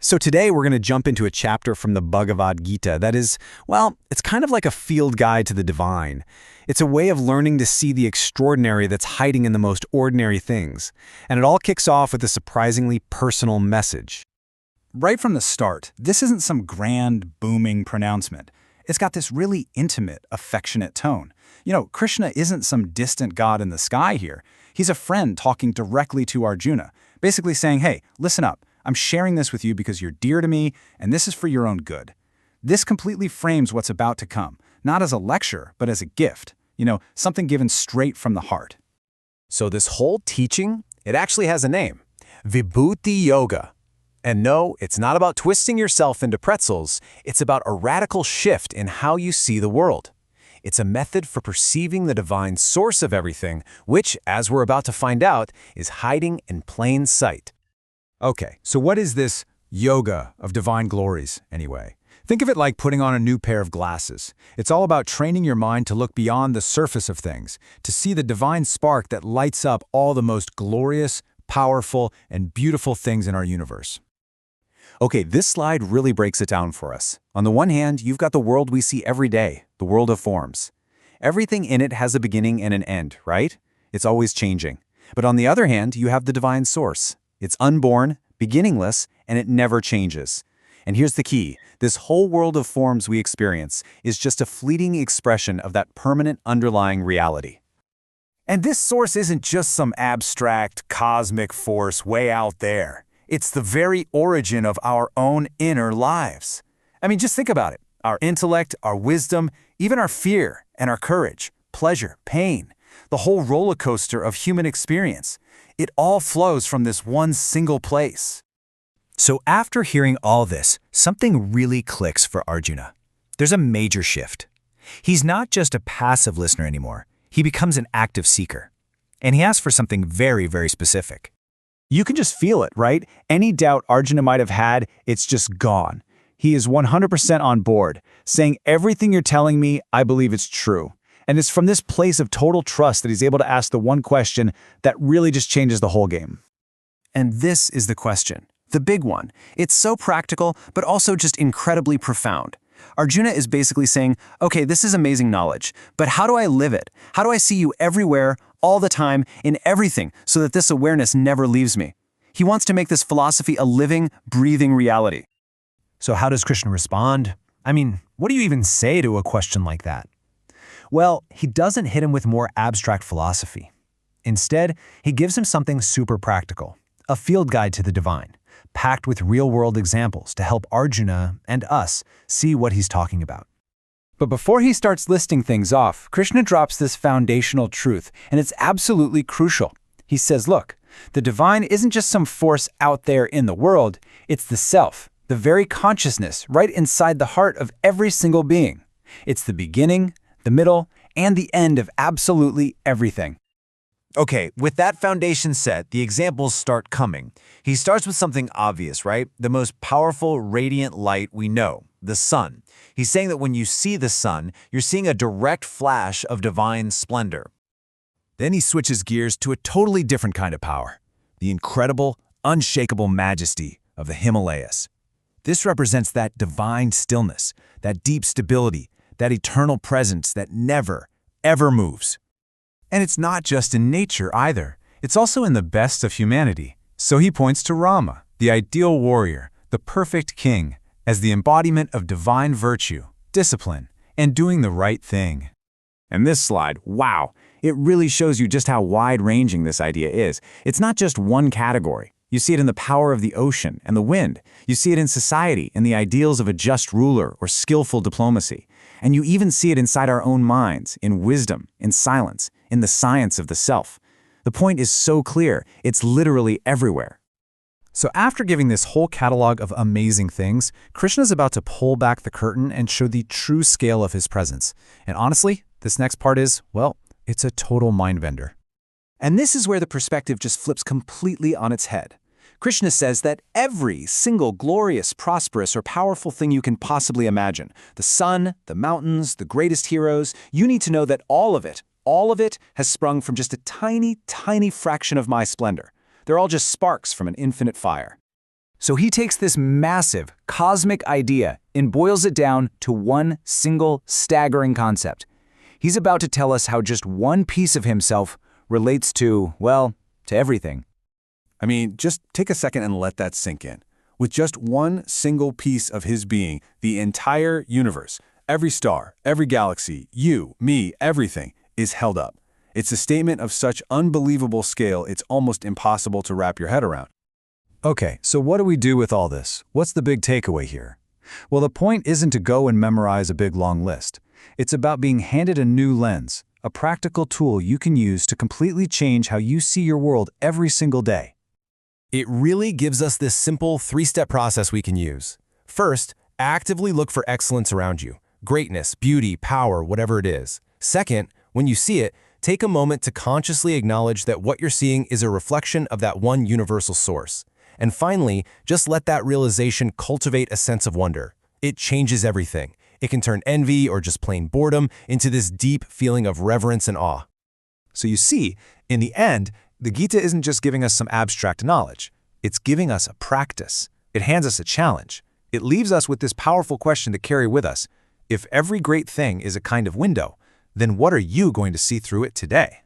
So today we're going to jump into a chapter from the Bhagavad Gita that is, well, it's kind of like a field guide to the divine. It's a way of learning to see the extraordinary that's hiding in the most ordinary things. And it all kicks off with a surprisingly personal message. Right from the start, this isn't some grand, booming pronouncement. It's got this really intimate, affectionate tone. Krishna isn't some distant god in the sky here. He's a friend talking directly to Arjuna, basically saying, hey, listen up. I'm sharing this with you because you're dear to me, and this is for your own good. This completely frames what's about to come, not as a lecture, but as a gift. Something given straight from the heart. So this whole teaching, it actually has a name, Vibhuti Yoga. And no, it's not about twisting yourself into pretzels, it's about a radical shift in how you see the world. It's a method for perceiving the divine source of everything, which, as we're about to find out, is hiding in plain sight. Okay, so what is this yoga of divine glories, anyway? Think of it like putting on a new pair of glasses. It's all about training your mind to look beyond the surface of things, to see the divine spark that lights up all the most glorious, powerful, and beautiful things in our universe. Okay, this slide really breaks it down for us. On the one hand, you've got the world we see every day, the world of forms. Everything in it has a beginning and an end, right? It's always changing. But on the other hand, you have the divine source. It's unborn, beginningless, and it never changes. And here's the key. This whole world of forms we experience is just a fleeting expression of that permanent underlying reality. And this source isn't just some abstract, cosmic force way out there. It's the very origin of our own inner lives. I mean, just think about it. Our intellect, our wisdom, even our fear and our courage, pleasure, pain, the whole roller coaster of human experience. It all flows from this one single place. So after hearing all this, something really clicks for Arjuna. There's a major shift. He's not just a passive listener anymore. He becomes an active seeker. And he asks for something very, very specific. You can just feel it, right? Any doubt Arjuna might have had, it's just gone. He is 100% on board, saying everything you're telling me, I believe it's true. And it's from this place of total trust that he's able to ask the one question that really just changes the whole game. And this is the question, the big one. It's so practical, but also just incredibly profound. Arjuna is basically saying, okay, this is amazing knowledge, but how do I live it? How do I see you everywhere, all the time, in everything, so that this awareness never leaves me? He wants to make this philosophy a living, breathing reality. So how does Krishna respond? I mean, what do you even say to a question like that? Well, he doesn't hit him with more abstract philosophy. Instead, he gives him something super practical, a field guide to the divine, packed with real-world examples to help Arjuna and us see what he's talking about. But before he starts listing things off, Krishna drops this foundational truth, and it's absolutely crucial. He says, look, the divine isn't just some force out there in the world, it's the self, the very consciousness right inside the heart of every single being. It's the beginning, the middle, and the end of absolutely everything. Okay, with that foundation set, the examples start coming. He starts with something obvious, right? The most powerful, radiant light we know, the sun. He's saying that when you see the sun, you're seeing a direct flash of divine splendor. Then he switches gears to a totally different kind of power, the incredible, unshakable majesty of the Himalayas. This represents that divine stillness, that deep stability, that eternal presence that never, ever moves. And it's not just in nature either. It's also in the best of humanity. So he points to Rama, the ideal warrior, the perfect king, as the embodiment of divine virtue, discipline, and doing the right thing. And this slide, wow, it really shows you just how wide-ranging this idea is. It's not just one category. You see it in the power of the ocean and the wind. You see it in society, in the ideals of a just ruler or skillful diplomacy. And you even see it inside our own minds, in wisdom, in silence, in the science of the self. The point is so clear, it's literally everywhere. So after giving this whole catalog of amazing things, Krishna's about to pull back the curtain and show the true scale of his presence. And honestly, this next part is, well, it's a total mind-bender. And this is where the perspective just flips completely on its head. Krishna says that every single glorious, prosperous, or powerful thing you can possibly imagine, the sun, the mountains, the greatest heroes, you need to know that all of it has sprung from just a tiny, tiny fraction of my splendor. They're all just sparks from an infinite fire. So he takes this massive, cosmic idea and boils it down to one single, staggering concept. He's about to tell us how just one piece of himself relates to, well, to everything. I mean, just take a second and let that sink in. With just one single piece of his being, the entire universe, every star, every galaxy, you, me, everything, is held up. It's a statement of such unbelievable scale it's almost impossible to wrap your head around. Okay, so what do we do with all this? What's the big takeaway here? Well, the point isn't to go and memorize a big long list. It's about being handed a new lens, a practical tool you can use to completely change how you see your world every single day. It really gives us this simple three-step process we can use. First, actively look for excellence around you. Greatness, beauty, power, whatever it is. Second, when you see it, take a moment to consciously acknowledge that what you're seeing is a reflection of that one universal source. And finally, just let that realization cultivate a sense of wonder. It changes everything. It can turn envy or just plain boredom into this deep feeling of reverence and awe. So you see, in the end, the Gita isn't just giving us some abstract knowledge. It's giving us a practice. It hands us a challenge. It leaves us with this powerful question to carry with us. If every great thing is a kind of window, then what are you going to see through it today?